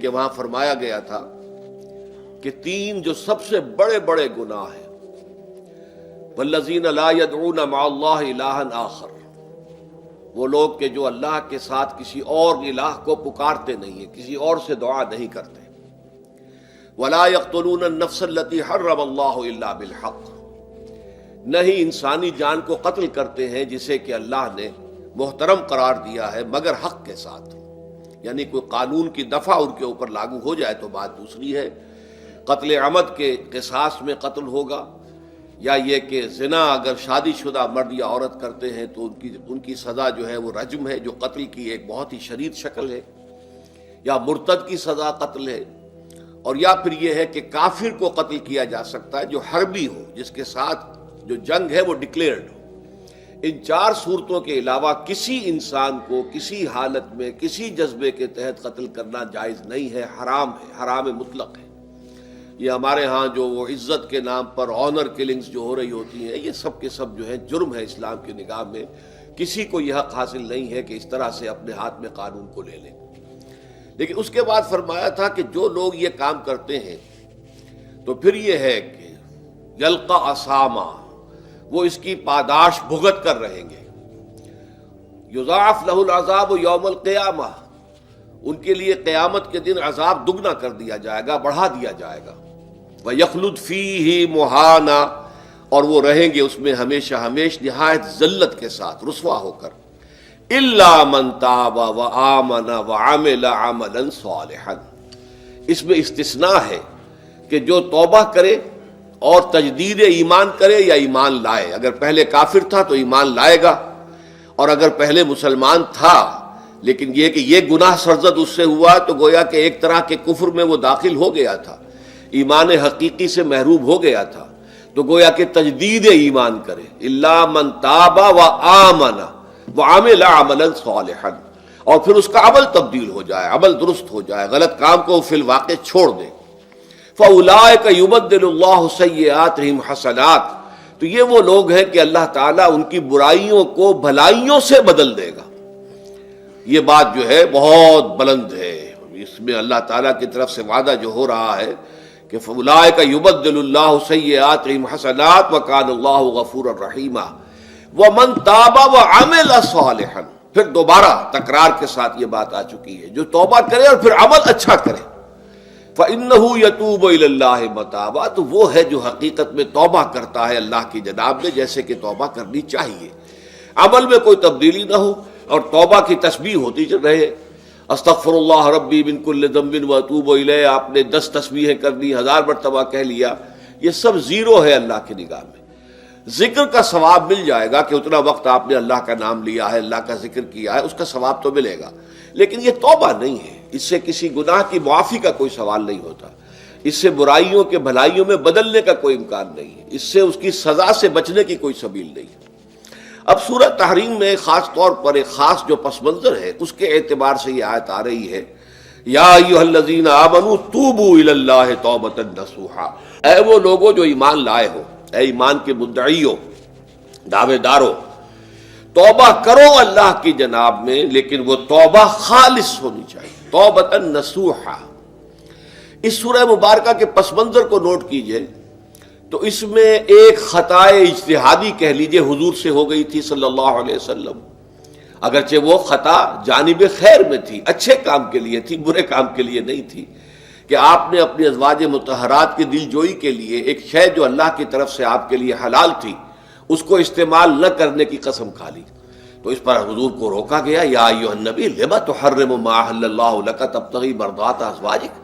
کہ وہاں فرمایا گیا تھا کہ تین جو سب سے بڑے بڑے گناہ ہیں، والذین لا يدعون مع اللہ الہا آخر، وہ لوگ کہ جو اللہ کے ساتھ کسی اور الہ کو پکارتے نہیں ہیں، کسی اور سے دعا نہیں کرتے، ولا يقتلون النفس التي حرم اللہ الا بالحق، نہیں انسانی جان کو قتل کرتے ہیں جسے کہ اللہ نے محترم قرار دیا ہے مگر حق کے ساتھ، یعنی کوئی قانون کی دفعہ ان کے اوپر لاگو ہو جائے تو بات دوسری ہے، قتل عمد کے قصاص میں قتل ہوگا، یا یہ کہ زنا اگر شادی شدہ مرد یا عورت کرتے ہیں تو ان کی سزا جو ہے وہ رجم ہے، جو قتل کی ایک بہت ہی شدید شکل ہے، یا مرتد کی سزا قتل ہے، اور یا پھر یہ ہے کہ کافر کو قتل کیا جا سکتا ہے جو حربی ہو، جس کے ساتھ جو جنگ ہے وہ ڈکلیئرڈ ہو۔ ان چار صورتوں کے علاوہ کسی انسان کو کسی حالت میں کسی جذبے کے تحت قتل کرنا جائز نہیں ہے، حرام ہے، حرام مطلق ہے۔ یہ ہمارے ہاں جو وہ عزت کے نام پر آنر کلنگز جو ہو رہی ہوتی ہیں، یہ سب کے سب جو ہیں جرم ہے اسلام کی نگاہ میں، کسی کو یہ حق حاصل نہیں ہے کہ اس طرح سے اپنے ہاتھ میں قانون کو لے لیں۔ لیکن اس کے بعد فرمایا تھا کہ جو لوگ یہ کام کرتے ہیں تو پھر یہ ہے کہ یلقا اساما، وہ اس کی پاداش بھگت کر رہیں گے، یضاعف لہ العذاب یوم القیامہ، ان کے لیے قیامت کے دن عذاب دگنا کر دیا جائے گا، بڑھا دیا جائے گا، وَيَخْلُدْ فِيهِ مُهَانًا، اور وہ رہیں گے اس میں ہمیشہ ہمیش نہایت ذلت کے ساتھ، رسوا ہو کر، إِلَّا مَن تَابَ وَآمَنَ وَعَمِلَ عَمَلًا صَالِحًا، اس میں استثناء ہے کہ جو توبہ کرے اور تجدید ایمان کرے یا ایمان لائے، اگر پہلے کافر تھا تو ایمان لائے گا، اور اگر پہلے مسلمان تھا لیکن یہ کہ یہ گناہ سرزد اس سے ہوا تو گویا کہ ایک طرح کے کفر میں وہ داخل ہو گیا تھا، ایمان حقیقی سے محروم ہو گیا تھا، تو گویا کہ تجدید ایمان کرے، الا من تاب وآمن وعمل عملا صالحا، اور پھر اس کا عمل تبدیل ہو جائے، عمل درست ہو جائے، غلط کام کو فی الواقع چھوڑ دے، فاولئک یبدل اللہ سیئاتہم حسنات، تو یہ وہ لوگ ہیں کہ اللہ تعالیٰ ان کی برائیوں کو بھلائیوں سے بدل دے گا۔ یہ بات جو ہے بہت بلند ہے، اس میں اللہ تعالیٰ کی طرف سے وعدہ جو ہو رہا ہے کہ فاولئک یبدل اللہ سیئاتہم حسنات وکان اللہ غفورا رحیما ومن تاب وعمل صالحا، پھر دوبارہ تکرار کے ساتھ یہ بات آ چکی ہے، جو توبہ کرے اور پھر عمل اچھا کرے، فإنہ یتوب الی اللہ متابا، تو وہ ہے جو حقیقت میں توبہ کرتا ہے اللہ کی جناب میں جیسے کہ توبہ کرنی چاہیے، عمل میں کوئی تبدیلی نہ ہو، اور توبہ کی تسبیح ہوتی رہے، استغفر اللہ ربی من کل ذنب واتوب الیہ، آپ نے 10 تسبیحیں کر لی، 1000 مرتبہ کہہ لیا، یہ سب زیرو ہے اللہ کی نگاہ میں۔ ذکر کا ثواب مل جائے گا کہ اتنا وقت آپ نے اللہ کا نام لیا ہے، اللہ کا ذکر کیا ہے، اس کا ثواب تو ملے گا، لیکن یہ توبہ نہیں ہے، اس سے کسی گناہ کی معافی کا کوئی سوال نہیں ہوتا، اس سے برائیوں کے بھلائیوں میں بدلنے کا کوئی امکان نہیں ہے، اس سے اس کی سزا سے بچنے کی کوئی سبیل نہیں ہے۔ اب سورہ تحریم میں خاص طور پر ایک خاص جو پس منظر ہے اس کے اعتبار سے یہ آیت آ رہی ہے، یا ایھا الذین آمنوا توبوا الی اللہ توبۃ نصوحا، اے وہ لوگوں جو ایمان لائے ہو، اے ایمان کے مدعیوں، دعوے داروں، توبہ کرو اللہ کی جناب میں، لیکن وہ توبہ خالص ہونی چاہیے، توبۃ نصوحا۔ اس سورہ مبارکہ کے پس منظر کو نوٹ کیجئے تو اس میں ایک خطا اجتہادی کہہ لیجئے حضور سے ہو گئی تھی صلی اللہ علیہ وسلم، اگرچہ وہ خطا جانب خیر میں تھی، اچھے کام کے لیے تھی، برے کام کے لیے نہیں تھی، کہ آپ نے اپنی ازواج مطہرات کی دل جوئی کے لیے ایک شے جو اللہ کی طرف سے آپ کے لیے حلال تھی اس کو استعمال نہ کرنے کی قسم کھا لی، تو اس پر حضور کو روکا گیا، یا ایھا النبی لم تحرم ما احل اللہ لک تبتغی مرضات ازواجک،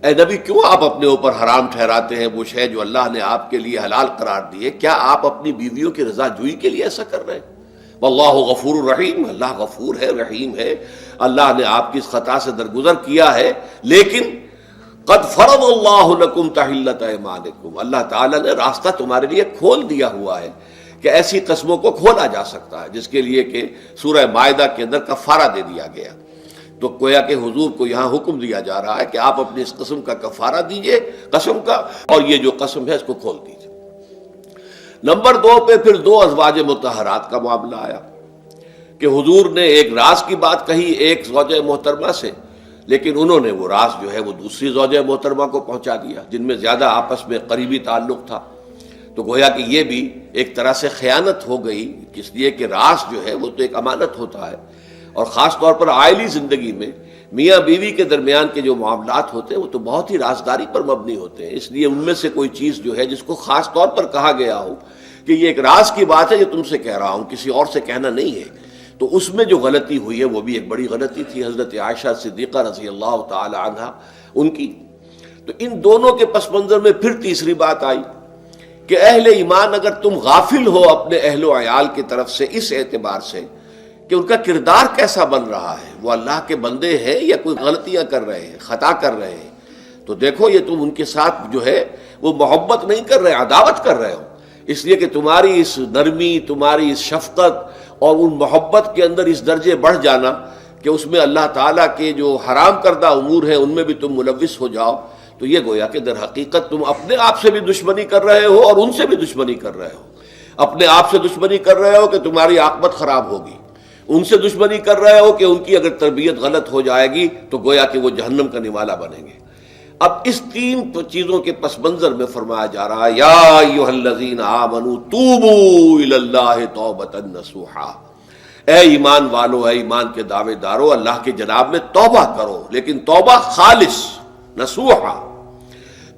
اے نبی کیوں آپ اپنے اوپر حرام ٹھہراتے ہیں وہ شے جو اللہ نے آپ کے لیے حلال قرار دی ہے؟ کیا آپ اپنی بیویوں کی رضا جوئی کے لیے ایسا کر رہے ہیں؟ واللہ غفور الرحیم، اللہ غفور ہے، رحیم ہے، اللہ نے آپ کی اس خطا سے درگزر کیا ہے، لیکن قد فرض اللہ لکم تحلۃ ایمانکم، اللہ تعالیٰ نے راستہ تمہارے لیے کھول دیا ہوا ہے کہ ایسی قسموں کو کھولا جا سکتا ہے، جس کے لیے کہ سورہ مائدہ کے اندر کفارہ دے دیا گیا، تو گویا کہ حضور کو یہاں حکم دیا جا رہا ہے کہ آپ اپنی اس قسم کا کفارہ دیجئے، قسم کا، اور یہ جو قسم ہے اس کو کھول دیجئے۔ نمبر 2 پہ پھر 2 ازواج مطہرات کا معاملہ آیا کہ حضور نے ایک راز کی بات کہی ایک زوجہ محترمہ سے، لیکن انہوں نے وہ راز جو ہے وہ دوسری زوجہ محترمہ کو پہنچا دیا جن میں زیادہ آپس میں قریبی تعلق تھا. تو گویا کہ یہ بھی ایک طرح سے خیانت ہو گئی، اس لیے کہ راز جو ہے وہ تو ایک امانت ہوتا ہے، اور خاص طور پر عائلی زندگی میں میاں بیوی کے درمیان کے جو معاملات ہوتے ہیں وہ تو بہت ہی رازداری پر مبنی ہوتے ہیں. اس لیے ان میں سے کوئی چیز جو ہے جس کو خاص طور پر کہا گیا ہو کہ یہ ایک راز کی بات ہے، یہ تم سے کہہ رہا ہوں، کسی اور سے کہنا نہیں ہے، تو اس میں جو غلطی ہوئی ہے وہ بھی ایک بڑی غلطی تھی حضرت عائشہ صدیقہ رضی اللہ تعالی عنہا ان کی. تو ان دونوں کے پس منظر میں پھر تیسری بات آئی کہ اہل ایمان اگر تم غافل ہو اپنے اہل و عیال کی طرف سے اس اعتبار سے کہ ان کا کردار کیسا بن رہا ہے، وہ اللہ کے بندے ہیں یا کوئی غلطیاں کر رہے ہیں، خطا کر رہے ہیں، تو دیکھو یہ تم ان کے ساتھ جو ہے وہ محبت نہیں کر رہے، عداوت کر رہے ہو. اس لیے کہ تمہاری اس نرمی، تمہاری اس شفقت اور ان محبت کے اندر اس درجے بڑھ جانا کہ اس میں اللہ تعالیٰ کے جو حرام کردہ امور ہیں ان میں بھی تم ملوث ہو جاؤ، تو یہ گویا کہ در حقیقت تم اپنے آپ سے بھی دشمنی کر رہے ہو اور ان سے بھی دشمنی کر رہے ہو. اپنے آپ سے دشمنی کر رہے ہو کہ تمہاری عاقبت خراب ہوگی، ان سے دشمنی کر رہے ہو کہ ان کی اگر تربیت غلط ہو جائے گی تو گویا کہ وہ جہنم کا نوالا بنیں گے. اب اس تین چیزوں کے پس منظر میں فرمایا جا رہا ہے یا ایھا الذین آمنوا توبوا الی اللہ توبۃ نصوحا، اے ایمان والو، اے ایمان کے دعوے دارو، اللہ کے جناب میں توبہ کرو، لیکن توبہ خالص نصوحا.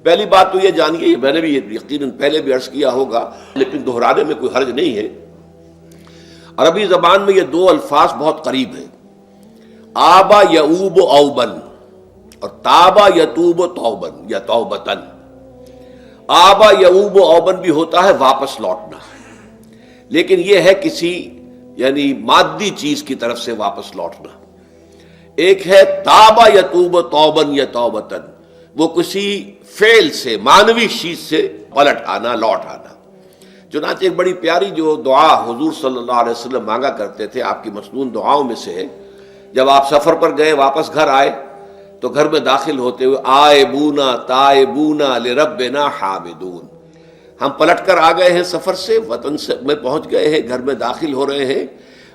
پہلی بات تو یہ جانیے، میں نے بھی یقیناً پہلے بھی عرض کیا ہوگا لیکن دہرانے میں کوئی حرج نہیں ہے، عربی زبان میں یہ دو الفاظ بہت قریب ہیں، آبا یعوب اوبن اور تابا یتوب توبن یا توبتن. آبا یعوب اوبن بھی ہوتا ہے واپس لوٹنا، لیکن یہ ہے کسی یعنی مادی چیز کی طرف سے واپس لوٹنا. ایک ہے تابا یتوب توبن یا توبتن، وہ کسی فعل سے، معنوی چیز سے پلٹ آنا، لوٹ آنا. چنانچہ ایک بڑی پیاری جو دعا حضور صلی اللہ علیہ وسلم مانگا کرتے تھے، آپ کی مسنون دعاؤں میں سے ہے، جب آپ سفر پر گئے واپس گھر آئے تو گھر میں داخل ہوتے ہوئے آئبونا تائبونا لربنا حامدون، ہم پلٹ کر آ گئے ہیں سفر سے، وطن سے میں پہنچ گئے ہیں، گھر میں داخل ہو رہے ہیں،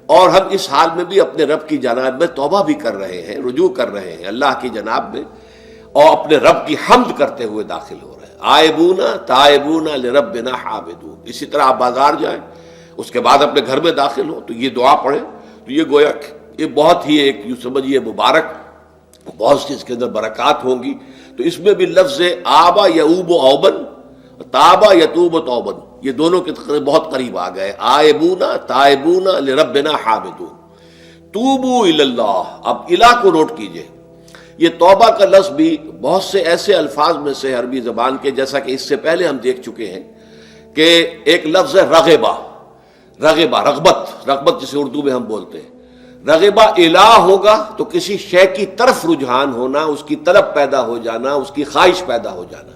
اور ہم اس حال میں بھی اپنے رب کی جناب میں توبہ بھی کر رہے ہیں، رجوع کر رہے ہیں اللہ کی جناب میں، اور اپنے رب کی حمد کرتے ہوئے داخل ہو رہے ہیں. آئبونا تائبونا لربنا حامدون. اسی طرح آپ بازار جائیں، اس کے بعد اپنے گھر میں داخل ہو تو یہ دعا پڑھیں، تو یہ گویا یہ بہت ہی ایک یوں سمجھیے مبارک، بہت سی اس کے اندر برکات ہوں گی. تو اس میں بھی لفظ آبا یعوب اوبن، تابا یتوب توبن، یہ دونوں کے بہت قریب آ گئے، آئبونا تائبونا لربنا حامدون. توبو الی اللہ، اب الہ کو نوٹ کیجئے، یہ توبہ کا لفظ بھی بہت سے ایسے الفاظ میں سے عربی زبان کے، جیسا کہ اس سے پہلے ہم دیکھ چکے ہیں کہ ایک لفظ ہے رغبہ، رغبہ رغبت جسے اردو میں ہم بولتے ہیں. رغبہ الہ ہوگا تو کسی شے کی طرف رجحان ہونا، اس کی طلب پیدا ہو جانا، اس کی خواہش پیدا ہو جانا.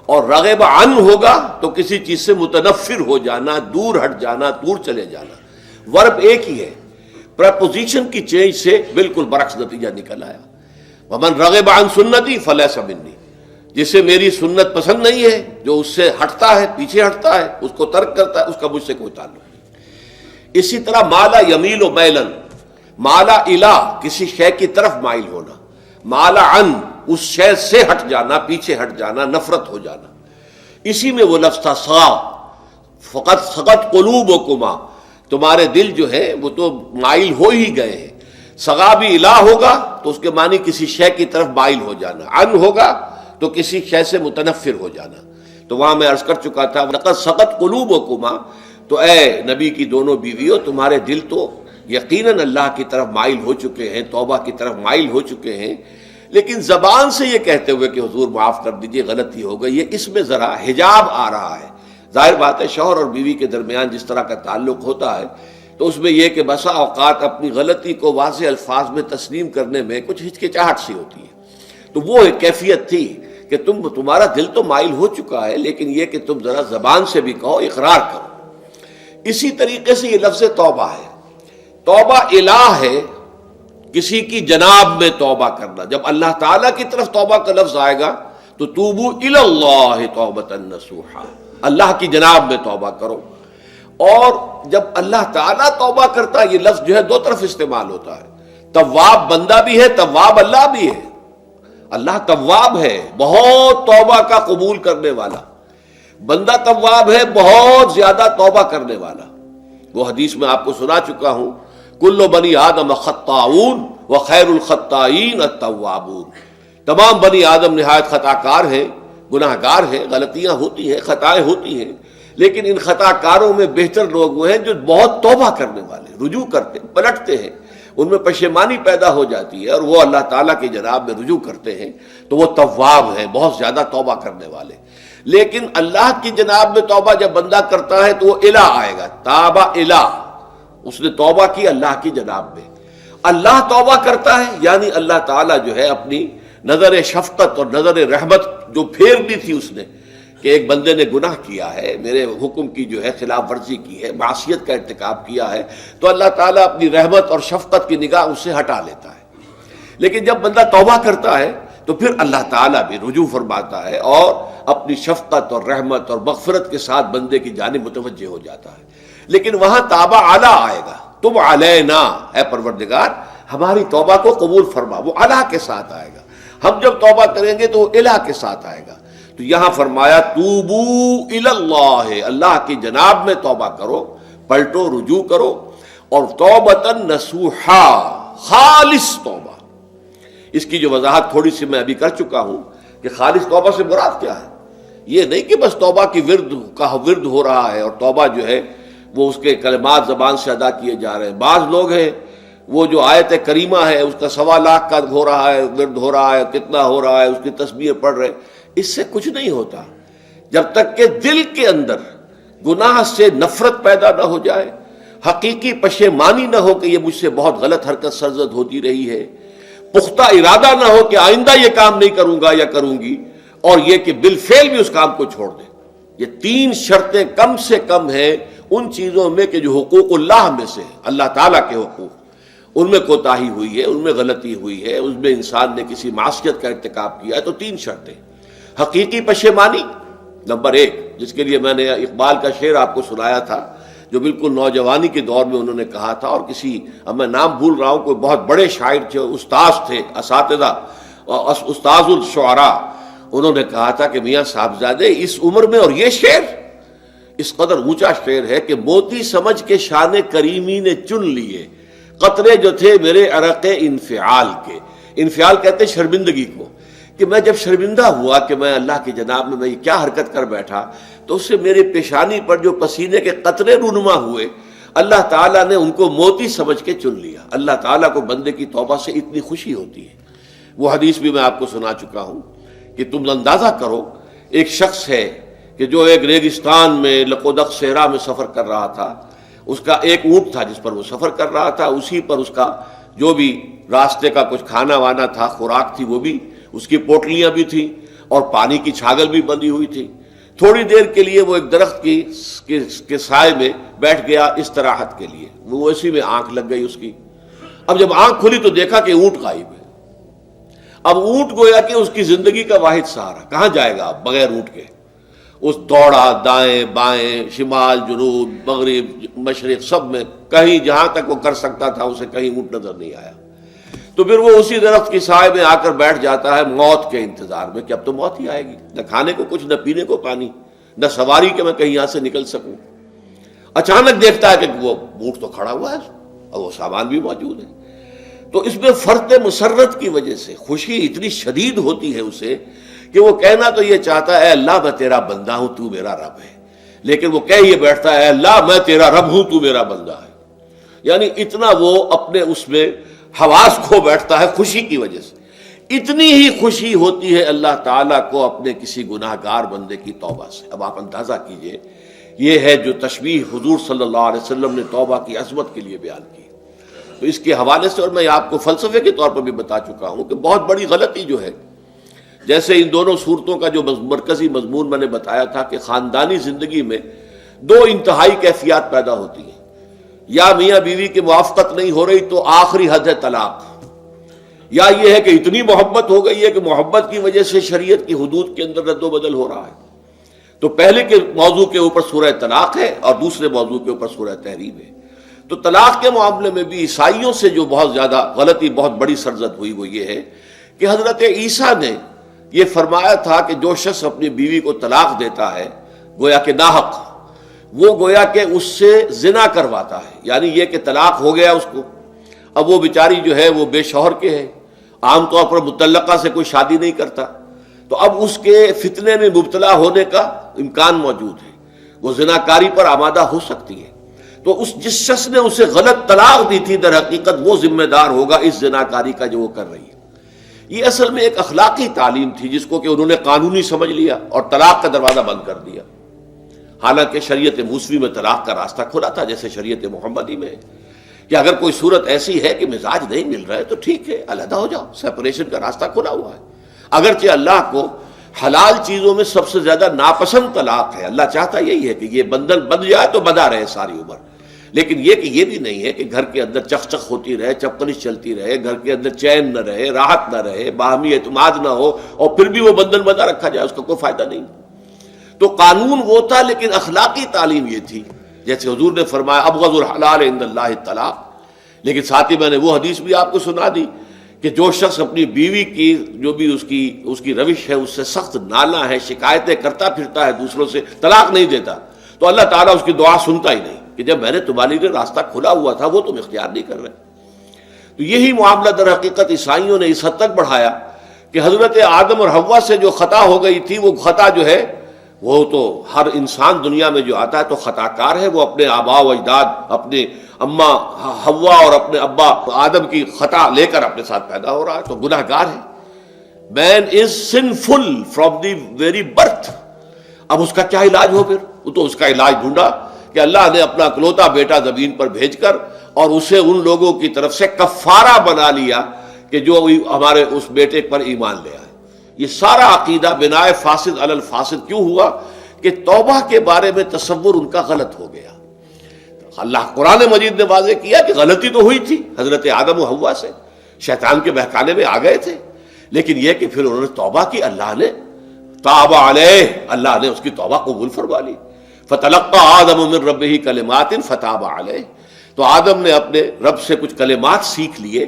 اور رغبہ عن ہوگا تو کسی چیز سے متنفر ہو جانا، دور ہٹ جانا، دور چلے جانا. ورب ایک ہی ہے، پریپوزیشن کی چینج سے بالکل برعکس نتیجہ نکل آیا. ومن رغب عن سنتی فلیس منی، جسے میری سنت پسند نہیں ہے، جو اس سے ہٹتا ہے، پیچھے ہٹتا ہے، اس کو ترک کرتا ہے، اس کا مجھ سے کوئی تعلق نہیں. اسی طرح مالا یمیل و میلن، مالا الہ کسی شے کی طرف مائل ہونا، مالا عن اس شے سے ہٹ جانا، پیچھے ہٹ جانا، نفرت ہو جانا. اسی میں وہ لفظ تھا سا، فقط سقط قلوبکما، تمہارے دل جو ہے وہ تو مائل ہو ہی گئے ہیں. سغا بھی الہ ہوگا تو اس کے معنی کسی شے کی طرف مائل ہو جانا، عن ہوگا تو کسی شے سے متنفر ہو جانا. تو وہاں میں عرض کر چکا تھا لقد سقط قلوبکما، تو اے نبی کی دونوں بیویوں، تمہارے دل تو یقیناً اللہ کی طرف مائل ہو چکے ہیں، توبہ کی طرف مائل ہو چکے ہیں، لیکن زبان سے یہ کہتے ہوئے کہ حضور معاف کر دیجئے غلطی ہو گئی، یہ اس میں ذرا حجاب آ رہا ہے. ظاہر بات ہے شوہر اور بیوی کے درمیان جس طرح کا تعلق ہوتا ہے تو اس میں یہ کہ بسا اوقات اپنی غلطی کو واضح الفاظ میں تسلیم کرنے میں کچھ ہچکچاہٹ سی ہوتی ہے. تو وہ ایک کیفیت تھی کہ تمہارا دل تو مائل ہو چکا ہے، لیکن یہ کہ تم ذرا زبان سے بھی کہو، اقرار کرو. اسی طریقے سے یہ لفظ توبہ ہے، توبہ الہ ہے، کسی کی جناب میں توبہ کرنا. جب اللہ تعالیٰ کی طرف توبہ کا لفظ آئے گا تو توبو الی اللہ توبۃ نصوحا، اللہ کی جناب میں توبہ کرو. اور جب اللہ تعالیٰ توبہ کرتا ہے، یہ لفظ جو ہے دو طرف استعمال ہوتا ہے، تواب بندہ بھی ہے، تواب اللہ بھی ہے. اللہ تواب ہے، بہت توبہ کا قبول کرنے والا، بندہ تواب ہے، بہت زیادہ توبہ کرنے والا۔ وہ حدیث میں آپ کو سنا چکا ہوں، کل بنی آدم خطاؤون وخیر الخطائین التوابون، تمام بنی آدم نہایت خطا کار ہیں، گناہ گار ہیں، غلطیاں ہوتی ہیں، خطائیں ہوتی ہیں، لیکن ان خطا کاروں میں بہتر لوگ وہ ہیں جو بہت توبہ کرنے والے، رجوع کرتے، پلٹتے ہیں، ان میں پشیمانی پیدا ہو جاتی ہے اور وہ اللہ تعالیٰ کی جناب میں رجوع کرتے ہیں، تو وہ تواب ہیں، بہت زیادہ توبہ کرنے والے۔ لیکن اللہ کی جناب میں توبہ جب بندہ کرتا ہے تو وہ الہ آئے گا، تابہ الہ، اس نے توبہ کی اللہ کی جناب میں۔ اللہ توبہ کرتا ہے یعنی اللہ تعالیٰ جو ہے اپنی نظر شفقت اور نظر رحمت جو پھیرنی تھی اس نے، کہ ایک بندے نے گناہ کیا ہے، میرے حکم کی جو ہے خلاف ورزی کی ہے، معصیت کا ارتکاب کیا ہے، تو اللہ تعالیٰ اپنی رحمت اور شفقت کی نگاہ اس سے ہٹا لیتا ہے۔ لیکن جب بندہ توبہ کرتا ہے تو پھر اللہ تعالیٰ بھی رجوع فرماتا ہے اور اپنی شفقت اور رحمت اور مغفرت کے ساتھ بندے کی جانب متوجہ ہو جاتا ہے۔ لیکن وہاں تابہ اعلیٰ آئے گا، تب علینا، اے پروردگار ہماری توبہ کو قبول فرما، وہ الہ کے ساتھ آئے گا۔ ہم جب توبہ کریں گے تو وہ الہ کے ساتھ آئے گا۔ تو یہاں فرمایا توبو الی اللہ، اللہ کی جناب میں توبہ کرو، پلٹو، رجوع کرو، اور توبۃ نصوحا، خالص توبہ۔ اس کی جو وضاحت تھوڑی سی میں ابھی کر چکا ہوں کہ خالص توبہ سے مراد کیا ہے۔ یہ نہیں کہ بس توبہ کی ورد ہو رہا ہے اور توبہ جو ہے وہ اس کے کلمات زبان سے ادا کیے جا رہے ہیں۔ بعض لوگ ہیں وہ جو آیت کریمہ ہے اس کا 1.25 لاکھ کا ہو رہا ہے، ورد ہو رہا ہے، کتنا ہو رہا ہے، اس کی تسبیح پڑھ رہے، اس سے کچھ نہیں ہوتا جب تک کہ دل کے اندر گناہ سے نفرت پیدا نہ ہو جائے، حقیقی پشیمانی نہ ہو کہ یہ مجھ سے بہت غلط حرکت سرزد ہوتی رہی ہے، پختہ ارادہ نہ ہو کہ آئندہ یہ کام نہیں کروں گا یا کروں گی، اور یہ کہ بالفعل بھی اس کام کو چھوڑ دے۔ یہ 3 شرطیں کم سے کم ہیں ان چیزوں میں کہ جو حقوق اللہ میں سے، اللہ تعالیٰ کے حقوق، ان میں کوتاہی ہوئی ہے، ان میں غلطی ہوئی ہے، اس میں انسان نے کسی معصیت کا ارتکاب کیا ہے، تو 3 شرطیں۔ حقیقی پشیمانی نمبر 1، جس کے لیے میں نے اقبال کا شعر آپ کو سنایا تھا، جو بالکل نوجوانی کے دور میں انہوں نے کہا تھا، اور کسی، اب میں نام بھول رہا ہوں، کوئی بہت بڑے شاعر تھے، استاذ تھے، اساتذہ، استاذ الشعراء، انہوں نے کہا تھا کہ میاں صاحبزادے اس عمر میں، اور یہ شعر اس قدر اونچا شعر ہے کہ موتی سمجھ کے شان کریمی نے چن لیے قطرے جو تھے میرے عرق انفعال کے۔ انفعال کہتے ہیں شرمندگی کو، کہ میں جب شرمندہ ہوا کہ میں اللہ کی جناب میں یہ کیا حرکت کر بیٹھا، تو اس سے میرے پیشانی پر جو پسینے کے قطرے رونما ہوئے، اللہ تعالیٰ نے ان کو موتی سمجھ کے چن لیا۔ اللہ تعالیٰ کو بندے کی توبہ سے اتنی خوشی ہوتی ہے۔ وہ حدیث بھی میں آپ کو سنا چکا ہوں کہ تم اندازہ کرو، ایک شخص ہے کہ جو ایک ریگستان میں لقودق صحرا میں سفر کر رہا تھا، اس کا ایک اونٹ تھا جس پر وہ سفر کر رہا تھا، اسی پر اس کا جو بھی راستے کا کچھ کھانا وانا تھا، خوراک تھی، وہ بھی، اس کی پوٹلیاں بھی تھیں، اور پانی کی چھاگل بھی بندھی ہوئی تھی۔ تھوڑی دیر کے لیے وہ ایک درخت کے سائے میں بیٹھ گیا استراحت کے لیے، وہ اسی میں آنکھ لگ گئی اس کی۔ اب جب آنکھ کھلی تو دیکھا کہ اونٹ غائب ہے۔ اب اونٹ گویا کہ اس کی زندگی کا واحد سہارا، کہاں جائے گا اب بغیر اونٹ کے؟ اس دوڑا دائیں بائیں، شمال جنوب مغرب مشرق، سب میں کہیں جہاں تک وہ کر سکتا تھا اسے کہیں اونٹ نظر نہیں آیا۔ تو پھر وہ اسی درخت کی سائے میں آ کر بیٹھ جاتا ہے موت کے انتظار میں کہ اب تو موت ہی آئے گی، نہ کھانے کو کچھ، نہ پینے کو پانی، نہ سواری کہ میں کہیں یہاں سے نکل سکوں۔ اچانک دیکھتا ہے کہ وہ اونٹ تو کھڑا ہوا ہے اور وہ سامان بھی موجود ہے۔ تو اس میں فرط مسرت کی وجہ سے خوشی اتنی شدید ہوتی ہے اسے کہ وہ کہنا تو یہ چاہتا ہے اے اللہ میں تیرا بندہ ہوں، تو میرا رب ہے، لیکن وہ کہہ یہ بیٹھتا ہے اے اللہ میں تیرا رب ہوں، تو میرا بندہ ہے۔ یعنی اتنا وہ اپنے اس میں حواس کھو بیٹھتا ہے خوشی کی وجہ سے۔ اتنی ہی خوشی ہوتی ہے اللہ تعالیٰ کو اپنے کسی گناہ گار بندے کی توبہ سے۔ اب آپ اندازہ کیجئے، یہ ہے جو تشبیہ حضور صلی اللہ علیہ وسلم نے توبہ کی عظمت کے لیے بیان کی۔ تو اس کے حوالے سے، اور میں آپ کو فلسفے کے طور پر بھی بتا چکا ہوں کہ بہت بڑی غلطی جو ہے، جیسے ان دونوں صورتوں کا جو مرکزی مضمون میں نے بتایا تھا کہ خاندانی زندگی میں 2 انتہائی کیفیات پیدا ہوتی ہیں، یا میاں بیوی کی موافقت نہیں ہو رہی تو آخری حد ہے طلاق، یا یہ ہے کہ اتنی محبت ہو گئی ہے کہ محبت کی وجہ سے شریعت کی حدود کے اندر رد و بدل ہو رہا ہے۔ تو پہلے کے موضوع کے اوپر سورہ طلاق ہے اور دوسرے موضوع کے اوپر سورہ تحریم ہے۔ تو طلاق کے معاملے میں بھی عیسائیوں سے جو بہت زیادہ غلطی، بہت بڑی سرزد ہوئی، وہ یہ ہے کہ حضرت عیسیٰ نے یہ فرمایا تھا کہ جو شخص اپنی بیوی کو طلاق دیتا ہے گویا کہ ناحق، وہ گویا کہ اس سے زنا کرواتا ہے، یعنی یہ کہ طلاق ہو گیا اس کو، اب وہ بیچاری جو ہے وہ بے شوہر کے ہے، عام طور پر مطلقہ سے کوئی شادی نہیں کرتا، تو اب اس کے فتنے میں مبتلا ہونے کا امکان موجود ہے، وہ زناکاری پر آمادہ ہو سکتی ہے۔ تو جس شخص نے اسے غلط طلاق دی تھی در حقیقت وہ ذمہ دار ہوگا اس زناکاری کا جو وہ کر رہی ہے۔ یہ اصل میں ایک اخلاقی تعلیم تھی جس کو کہ انہوں نے قانونی سمجھ لیا اور طلاق کا دروازہ بند کر دیا، حالانکہ شریعت موسوی میں طلاق کا راستہ کھلا تھا جیسے شریعت محمدی میں، کہ اگر کوئی صورت ایسی ہے کہ مزاج نہیں مل رہا ہے تو ٹھیک ہے، علیحدہ ہو جاؤ، سیپریشن کا راستہ کھلا ہوا ہے۔ اگرچہ اللہ کو حلال چیزوں میں سب سے زیادہ ناپسند طلاق ہے، اللہ چاہتا یہی ہے کہ یہ بندھن بندھ جائے تو بندھا رہے ساری عمر، لیکن یہ کہ یہ بھی نہیں ہے کہ گھر کے اندر چخ چخ ہوتی رہے، چپکنش چلتی رہے، گھر کے اندر چین نہ رہے، راحت نہ رہے، باہمی اعتماد نہ ہو اور پھر بھی وہ بندھن بندھا رکھا جائے، اس کا کوئی فائدہ نہیں۔ تو قانون وہ تھا لیکن اخلاقی تعلیم یہ تھی، جیسے حضور نے فرمایا ابغض الحلال عند اللہ الطلاق، لیکن ساتھ ہی میں نے وہ حدیث بھی آپ کو سنا دی کہ جو شخص اپنی بیوی کی جو بھی اس کی روش ہے اس سے سخت نالاں ہے، شکایتیں کرتا پھرتا ہے دوسروں سے، طلاق نہیں دیتا، تو اللہ تعالیٰ اس کی دعا سنتا ہی نہیں کہ جب میں نے تمہارے لیے راستہ کھلا ہوا تھا وہ تم اختیار نہیں کر رہے۔ تو یہی معاملہ در حقیقت عیسائیوں نے اس حد تک بڑھایا کہ حضرت آدم اور حوا سے جو خطا ہو گئی تھی وہ خطا جو ہے وہ تو ہر انسان دنیا میں جو آتا ہے تو خطا کار ہے، وہ اپنے آباء و اجداد، اپنے اماں حوا اور اپنے ابا آدم کی خطا لے کر اپنے ساتھ پیدا ہو رہا ہے، تو گناہ گار ہے۔ Man is sinful from the very birth. اب اس کا کیا علاج ہو؟ پھر وہ تو اس کا علاج ڈھونڈا کہ اللہ نے اپنا اکلوتا بیٹا زمین پر بھیج کر اور اسے ان لوگوں کی طرف سے کفارہ بنا لیا کہ جو ہمارے اس بیٹے پر ایمان لے آئے۔ یہ سارا عقیدہ بناء فاسد علی الفاسد کیوں ہوا؟ کہ توبہ کے بارے میں تصور ان کا غلط ہو گیا۔ اللہ قرآن مجید نے واضح کیا کہ غلطی تو ہوئی تھی حضرت آدم و حوا سے، شیطان کے بہکانے میں آ گئے تھے، لیکن یہ کہ پھر انہوں نے توبہ کی، اللہ نے تاب علیہ، اللہ نے اس کی توبہ قبول فرما لی۔ فتلقى آدم من ربہ کلمات فتاب علیہ، تو آدم نے اپنے رب سے کچھ کلمات سیکھ لیے،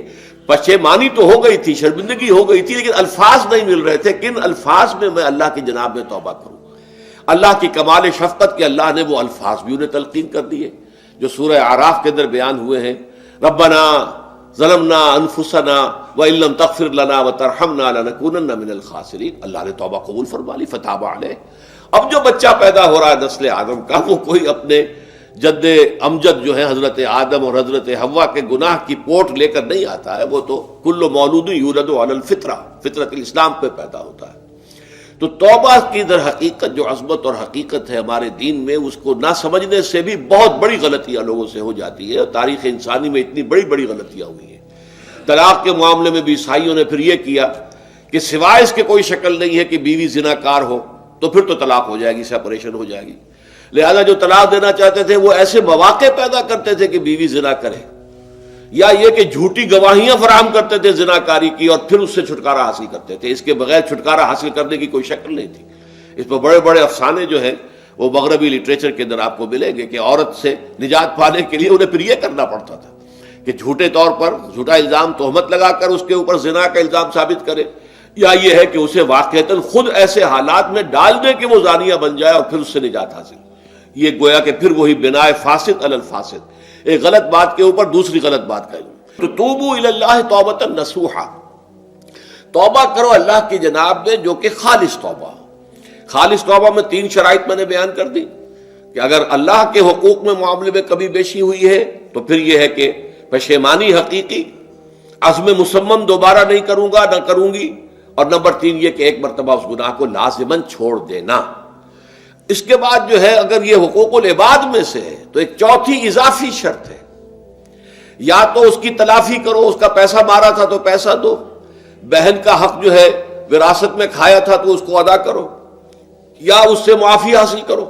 پشیمانی تو ہو گئی تھی، شرمندگی ہو گئی تھی، لیکن الفاظ نہیں مل رہے تھے، کن الفاظ میں میں اللہ کی جناب میں توبہ کروں۔ اللہ کی کمال شفقت کے اللہ نے وہ الفاظ بھی انہیں تلقین کر دیے جو سورہ اعراف کے اندر بیان ہوئے ہیں، ربنا ظلمنا انفسنا وان لم تغفر لنا وترحمنا لنکونن من الخاسرین، اللہ نے توبہ قبول فرما لی، فتاب علیہ۔ اب جو بچہ پیدا ہو رہا ہے نسل آدم کا، وہ کوئی اپنے جد امجد جو ہے حضرت آدم اور حضرت حوا کے گناہ کی پوٹ لے کر نہیں آتا ہے، وہ تو کل مولود یولد علی الفطرہ، فطرت الاسلام پہ پیدا ہوتا ہے۔ تو توبہ کی در حقیقت جو عظمت اور حقیقت ہے ہمارے دین میں، اس کو نہ سمجھنے سے بھی بہت بڑی غلطیاں لوگوں سے ہو جاتی ہے، اور تاریخ انسانی میں اتنی بڑی بڑی غلطیاں ہوئی ہیں۔ طلاق کے معاملے میں بھی عیسائیوں نے پھر یہ کیا کہ سوائے اس کے کوئی شکل نہیں ہے کہ بیوی زنا کار ہو تو پھر تو طلاق ہو جائے گی، سیپریشن ہو جائے گی، لہذا جو طلاق دینا چاہتے تھے وہ ایسے مواقع پیدا کرتے تھے کہ بیوی زنا کرے، یا یہ کہ جھوٹی گواہیاں فراہم کرتے تھے زناکاری کی اور پھر اس سے چھٹکارا حاصل کرتے تھے۔ اس کے بغیر چھٹکارا حاصل کرنے کی کوئی شکل نہیں تھی۔ اس پر بڑے بڑے افسانے جو ہیں وہ مغربی لٹریچر کے اندر آپ کو ملیں گے کہ عورت سے نجات پانے کے لیے انہیں پھر یہ کرنا پڑتا تھا کہ جھوٹے طور پر جھوٹا الزام تہمت لگا کر اس کے اوپر زنا کا الزام ثابت کرے، یا یہ ہے کہ اسے واقعتاً خود ایسے حالات میں ڈال دے کہ وہ زانیہ بن جائے اور پھر اس سے نجات حاصل۔ یہ گویا کہ پھر وہی بناء فاسد علی الفاسد، ایک غلط بات کے اوپر دوسری غلط بات کہی۔ تو توبوا الی اللہ توبۃ نصوحا، توبہ کرو اللہ کی جناب میں جو کہ خالص توبہ ہو۔ خالص توبہ میں 3 شرائط میں نے بیان کر دی کہ اگر اللہ کے حقوق میں معاملے میں کمی بیشی ہوئی ہے تو پھر یہ ہے کہ پشیمانی حقیقی، عزم مصمم دوبارہ نہیں کروں گا نہ کروں گی، اور نمبر 3 یہ کہ ایک مرتبہ اس گناہ کو لازماً چھوڑ دینا۔ اس کے بعد جو ہے اگر یہ حقوق العباد میں سے ہے تو ایک چوتھی اضافی شرط ہے، یا تو اس کی تلافی کرو، اس کا پیسہ مارا تھا تو پیسہ دو، بہن کا حق جو ہے وراثت میں کھایا تھا تو اس کو ادا کرو، یا اس سے معافی حاصل کرو،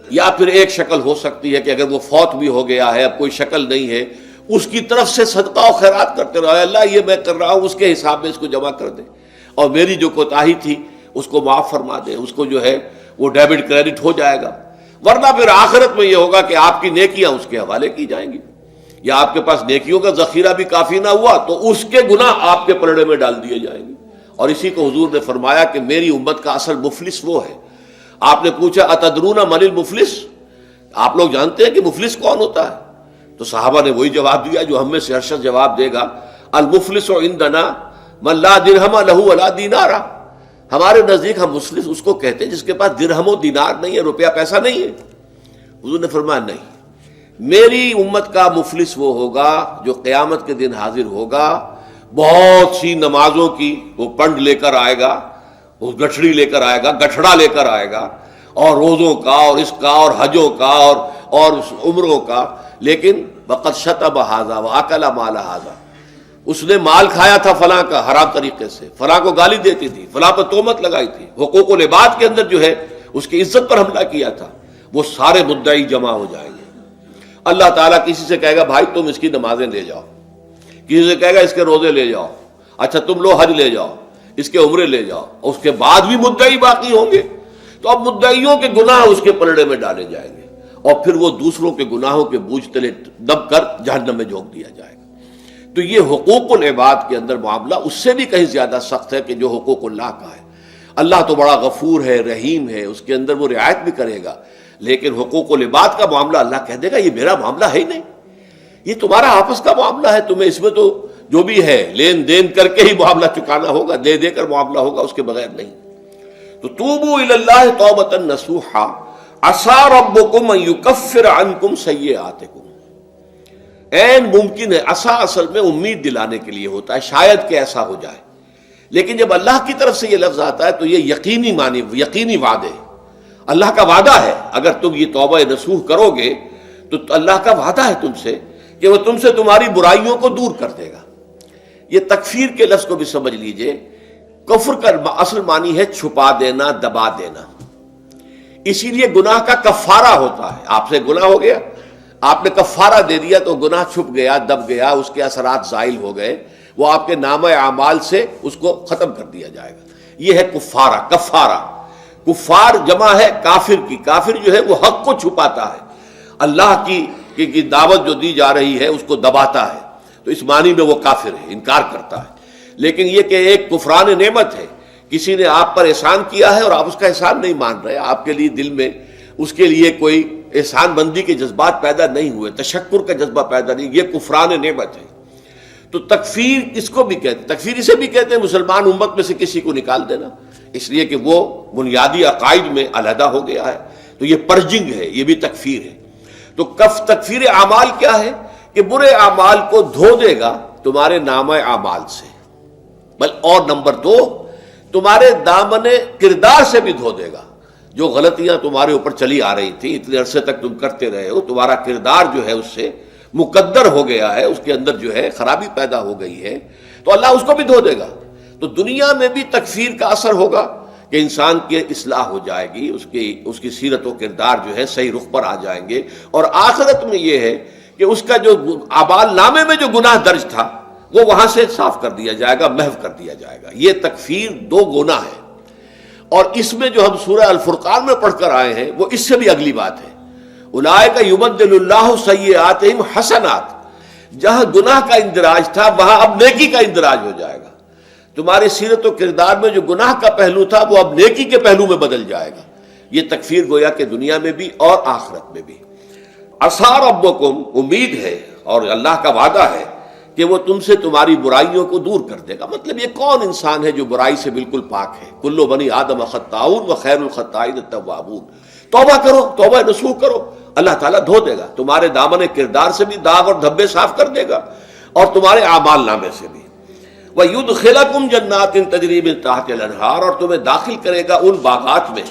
یا پھر ایک شکل ہو سکتی ہے کہ اگر وہ فوت بھی ہو گیا ہے، اب کوئی شکل نہیں ہے، اس کی طرف سے صدقہ و خیرات کرتے رہو، اللہ یہ میں کر رہا ہوں اس کے حساب میں اس کو جمع کر دے، اور میری جو کوتاہی تھی اس کو معاف فرما دے، اس کو جو ہے وہ ڈیبٹ کریڈٹ ہو جائے گا، ورنہ پھر آخرت میں یہ ہوگا کہ آپ کی نیکیاں اس کے حوالے کی جائیں گی، یا آپ کے پاس نیکیوں کا ذخیرہ بھی کافی نہ ہوا تو اس کے گناہ آپ کے پلڑے میں ڈال دیے جائیں گے۔ اور اسی کو حضور نے فرمایا کہ میری امت کا اصل مفلس وہ ہے۔ آپ نے پوچھا اتدرون من المفلس، آپ لوگ جانتے ہیں کہ مفلس کون ہوتا ہے؟ تو صحابہ نے وہی جواب دیا جو ہم میں سے ہر شخص جواب دے گا، المفلس عندنا من لا درہم لہ ولا دینار، ہمارے نزدیک ہم مفلس اس کو کہتے ہیں جس کے پاس درہم و دینار نہیں ہے، روپیہ پیسہ نہیں ہے۔ حضور نے فرمایا نہیں، میری امت کا مفلس وہ ہوگا جو قیامت کے دن حاضر ہوگا، بہت سی نمازوں کی وہ پنڈ لے کر آئے گا، وہ گٹھڑی لے کر آئے گا، گٹھڑا لے کر آئے گا، اور روزوں کا اور اس کا اور حجوں کا اور عمروں کا، لیکن وقد شتم ھذا واکل مال ھذا، اس نے مال کھایا تھا فلاں کا حرام طریقے سے، فلاں کو گالی دیتی تھی، فلاں پر تہمت لگائی تھی، حقوق العباد کے اندر جو ہے اس کی عزت پر حملہ کیا تھا، وہ سارے مدعی جمع ہو جائیں گے۔ اللہ تعالیٰ کسی سے کہے گا بھائی تم اس کی نمازیں لے جاؤ، کسی سے کہے گا اس کے روزے لے جاؤ، اچھا تم لو حج لے جاؤ، اس کے عمرے لے جاؤ، اور اس کے بعد بھی مدعی باقی ہوں گے، تو اب مدعیوں کے گناہ اس کے پلڑے میں ڈالے جائیں گے، اور پھر وہ دوسروں کے گناہوں کے بوجھ تلے دب کر جہنم میں جھونک دیا جائے گا۔ تو یہ حقوق العباد کے اندر معاملہ اس سے بھی کہیں زیادہ سخت ہے کہ جو حقوق اللہ کا ہے۔ اللہ تو بڑا غفور ہے، رحیم ہے، اس کے اندر وہ رعایت بھی کرے گا، لیکن حقوق العباد کا معاملہ اللہ کہہ دے گا یہ میرا معاملہ ہے ہی نہیں، یہ تمہارا آپس کا معاملہ ہے، تمہیں اس میں تو جو بھی ہے لین دین کر کے ہی معاملہ چکانا ہوگا، دے دے کر معاملہ ہوگا، اس کے بغیر نہیں۔ تو توبوا الی اللہ توبۃ نصوحا عسیٰ ربکم ان یکفر عنکم سیئاتکم، عین ممکن ہے، عسیٰ اصل میں امید دلانے کے لیے ہوتا ہے، شاید کہ ایسا ہو جائے، لیکن جب اللہ کی طرف سے یہ لفظ آتا ہے تو یہ یقینی معنی، یقینی وعدے، اللہ کا وعدہ ہے، اگر تم یہ توبہ نصوح کرو گے تو اللہ کا وعدہ ہے تم سے کہ وہ تم سے تمہاری برائیوں کو دور کر دے گا۔ یہ تکفیر کے لفظ کو بھی سمجھ لیجئے، کفر کا اصل معنی ہے چھپا دینا، دبا دینا، اسی لیے گناہ کا کفارہ ہوتا ہے۔ آپ سے گناہ ہو گیا، آپ نے کفارہ دے دیا تو گناہ چھپ گیا، دب گیا، اس کے اثرات زائل ہو گئے، وہ آپ کے نامہ اعمال سے اس کو ختم کر دیا جائے گا۔ یہ ہے کفارہ، کفارہ۔ کفار جمع ہے کافر کی، کافر جو ہے وہ حق کو چھپاتا ہے، اللہ کی دعوت جو دی جا رہی ہے اس کو دباتا ہے، تو اس معنی میں وہ کافر ہے، انکار کرتا ہے۔ لیکن یہ کہ ایک کفران نعمت ہے، کسی نے آپ پر احسان کیا ہے اور آپ اس کا احسان نہیں مان رہے، آپ کے لیے دل میں اس کے لیے کوئی احسان بندی کے جذبات پیدا نہیں ہوئے، تشکر کا جذبہ پیدا نہیں، یہ کفران نعمت ہے۔ تو تکفیر کس کو بھی کہتے ہیں؟ تکفیر اسے بھی کہتے ہیں مسلمان امت میں سے کسی کو نکال دینا، اس لیے کہ وہ بنیادی عقائد میں علیحدہ ہو گیا ہے، تو یہ پرجنگ ہے، یہ بھی تکفیر ہے۔ تو تکفیر اعمال کیا ہے؟ کہ برے اعمال کو دھو دے گا تمہارے نامہ اعمال سے، اور نمبر دو تمہارے دامن کردار سے بھی دھو دے گا، جو غلطیاں تمہارے اوپر چلی آ رہی تھی، اتنے عرصے تک تم کرتے رہے ہو، تمہارا کردار جو ہے اس سے مقدر ہو گیا ہے، اس کے اندر جو ہے خرابی پیدا ہو گئی ہے، تو اللہ اس کو بھی دھو دے گا۔ تو دنیا میں بھی تکفیر کا اثر ہوگا کہ انسان کی اصلاح ہو جائے گی، اس کی سیرت و کردار جو ہے صحیح رخ پر آ جائیں گے، اور آخرت میں یہ ہے کہ اس کا جو اعمال نامے میں جو گناہ درج تھا وہ وہاں سے صاف کر دیا جائے گا، محو کر دیا جائے گا۔ یہ تکفیر دو گناہ ہے، اور اس میں جو ہم سورہ الفرقان میں پڑھ کر آئے ہیں وہ اس سے بھی اگلی بات ہے، اولئک یبدل اللہ سیئاتہم حسنات، جہاں گناہ کا اندراج تھا وہاں اب نیکی کا اندراج ہو جائے گا، تمہاری سیرت و کردار میں جو گناہ کا پہلو تھا وہ اب نیکی کے پہلو میں بدل جائے گا۔ یہ تکفیر گویا کہ دنیا میں بھی اور آخرت میں بھی۔ عسیٰ ربکم، امید ہے اور اللہ کا وعدہ ہے کہ وہ تم سے تمہاری برائیوں کو دور کر دے گا۔ مطلب یہ کون انسان ہے جو برائی سے بالکل پاک ہے؟ کل بنی آدم خطاؤن و خیر الخطائین التوابون۔ توبہ کرو، توبہ نصوح کرو، اللہ تعالیٰ دھو دے گا، تمہارے دامن کردار سے بھی داغ اور دھبے صاف کر دے گا، اور تمہارے اعمال نامے سے بھی۔ وَيُدْخِلَكُمْ جَنَّاتٍ تَجْرِي مِن تَحْتِهَا الْأَنْهَارُ، اور تمہیں داخل کرے گا ان باغات میں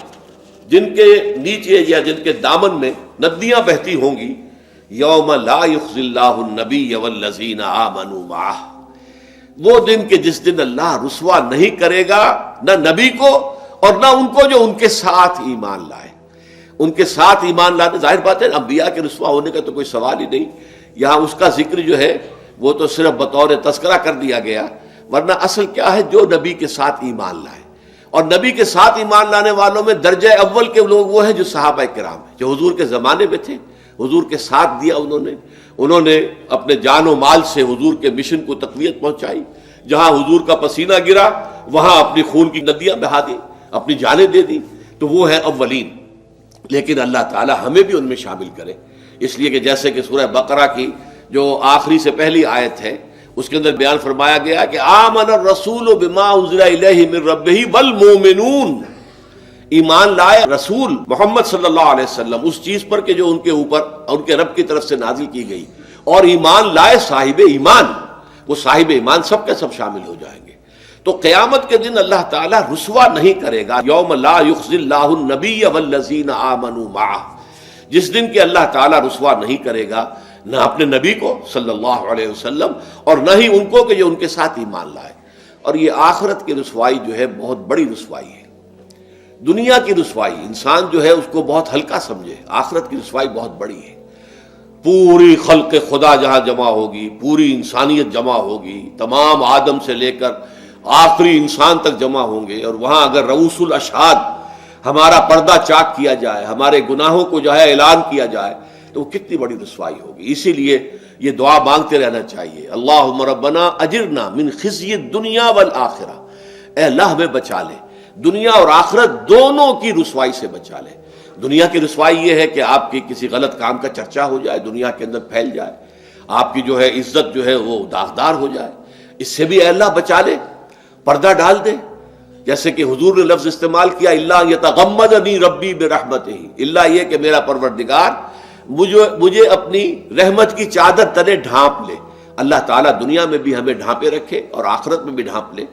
جن کے نیچے یا جن کے دامن میں ندیاں بہتی ہوں گی۔ یوم لا یخزی اللہ النبی والذین آمنوا معہ، وہ دن کہ جس دن اللہ رسوا نہیں کرے گا نہ نبی کو اور نہ ان کو جو ان کے ساتھ ایمان لائے۔ ان کے ساتھ ایمان لانے، ظاہر بات ہے انبیاء کے رسوا ہونے کا تو کوئی سوال ہی نہیں، یہاں اس کا ذکر جو ہے وہ تو صرف بطور تذکرہ کر دیا گیا، ورنہ اصل کیا ہے؟ جو نبی کے ساتھ ایمان لائے، اور نبی کے ساتھ ایمان لانے والوں میں درجہ اول کے لوگ وہ ہیں جو صحابہ کرام ہیں، جو حضور کے زمانے میں تھے، حضور کے ساتھ دیا انہوں نے اپنے جان و مال سے حضور کے مشن کو تقویت پہنچائی، جہاں حضور کا پسینہ گرا وہاں اپنی خون کی ندیاں بہا دی، اپنی جانیں دے دی، تو وہ ہے اولین۔ لیکن اللہ تعالی ہمیں بھی ان میں شامل کرے، اس لیے کہ جیسے کہ سورہ بقرہ کی جو آخری سے پہلی آیت ہے اس کے اندر بیان فرمایا گیا کہ آمن الرسول بما انزل الیہ من ربہ والمؤمنون، ایمان لائے رسول محمد صلی اللہ علیہ وسلم اس چیز پر کہ جو ان کے اوپر ان کے رب کی طرف سے نازل کی گئی، اور ایمان لائے صاحب ایمان، وہ صاحب ایمان سب کے سب شامل ہو جائیں گے۔ تو قیامت کے دن اللہ تعالیٰ رسوا نہیں کرے گا، یوم لا یخزی اللہ النبی والذین آمنوا معہ، جس دن کہ اللہ تعالیٰ رسوا نہیں کرے گا نہ اپنے نبی کو صلی اللہ علیہ وسلم اور نہ ہی ان کو کہ جو ان کے ساتھ ایمان لائے۔ اور یہ آخرت کی رسوائی جو ہے بہت بڑی رسوائی ہے۔ دنیا کی رسوائی انسان جو ہے اس کو بہت ہلکا سمجھے، آخرت کی رسوائی بہت بڑی ہے۔ پوری خلق خدا جہاں جمع ہوگی، پوری انسانیت جمع ہوگی، تمام آدم سے لے کر آخری انسان تک جمع ہوں گے، اور وہاں اگر رؤوس الاشہاد ہمارا پردہ چاک کیا جائے، ہمارے گناہوں کو جو ہے اعلان کیا جائے، تو وہ کتنی بڑی رسوائی ہوگی۔ اسی لیے یہ دعا مانگتے رہنا چاہیے، اللہم ربنا اجرنا من خزی الدنیا والآخرہ، اے اللہ ہمیں بچا لے، دنیا اور آخرت دونوں کی رسوائی سے بچا لے۔ دنیا کی رسوائی یہ ہے کہ آپ کی کسی غلط کام کا چرچا ہو جائے، دنیا کے اندر پھیل جائے، آپ کی جو ہے عزت جو ہے وہ داغدار ہو جائے، اس سے بھی اے اللہ بچا لے، پردہ ڈال دے۔ جیسے کہ حضور نے لفظ استعمال کیا الا یتغمدنی ربی برحمتہ، الا یہ کہ میرا پروردگار مجھے اپنی رحمت کی چادر تلے ڈھانپ لے۔ اللہ تعالیٰ دنیا میں بھی ہمیں ڈھانپے رکھے اور آخرت میں بھی ڈھانپ لے۔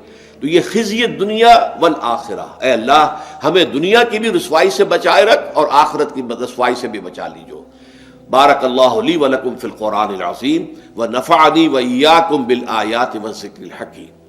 تو یہ خزی دنیا والآخرہ، اے اللہ ہمیں دنیا کی بھی رسوائی سے بچائے رکھ اور آخرت کی رسوائی سے بھی بچا لیجو۔ بارک اللہ لی ولکم فی القرآن العظیم ونفعنی وإیاکم بالآیات والذکر الحکیم۔